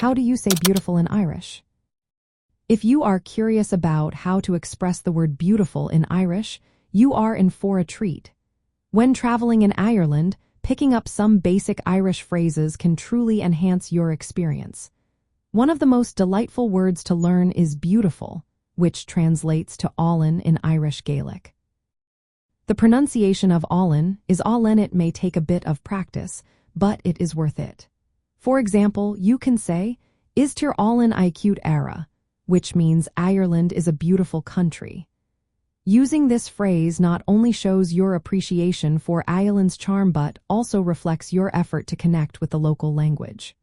How do you say beautiful in Irish? If you are curious about how to express the word beautiful in Irish, you are in for a treat. When traveling in Ireland, picking up some basic Irish phrases can truly enhance your experience. One of the most delightful words to learn is beautiful, which translates to álainn in Irish Gaelic. The pronunciation of álainn is álainn. It may take a bit of practice, but it is worth it. For example, you can say, "Is tir álainn I cute era," which means Ireland is a beautiful country. Using this phrase not only shows your appreciation for Ireland's charm but also reflects your effort to connect with the local language.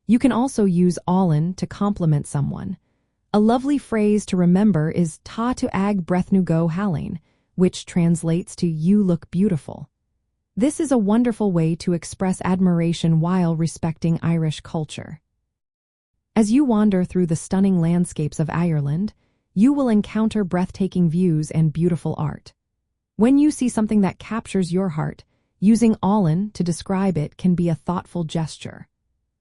You can also use álainn to compliment someone. A lovely phrase to remember is "Tá tú ag breithniú go álainn," which translates to "you look beautiful." This is a wonderful way to express admiration while respecting Irish culture. As you wander through the stunning landscapes of Ireland, you will encounter breathtaking views and beautiful art. When you see something that captures your heart, using álainn to describe it can be a thoughtful gesture.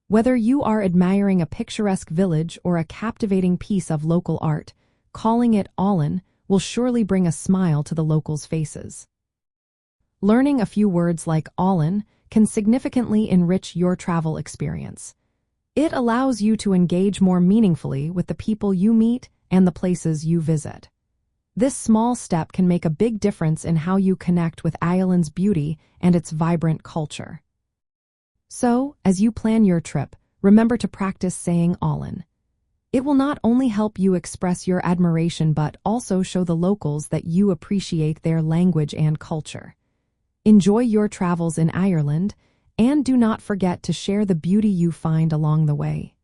Whether you are admiring a picturesque village or a captivating piece of local art, calling it álainn will surely bring a smile to the locals' faces. Learning a few words like álainn can significantly enrich your travel experience. It allows you to engage more meaningfully with the people you meet and the places you visit. This small step can make a big difference in how you connect with Ireland's beauty and its vibrant culture. So, as you plan your trip, remember to practice saying álainn. It will not only help you express your admiration but also show the locals that you appreciate their language and culture. Enjoy your travels in Ireland, and do not forget to share the beauty you find along the way.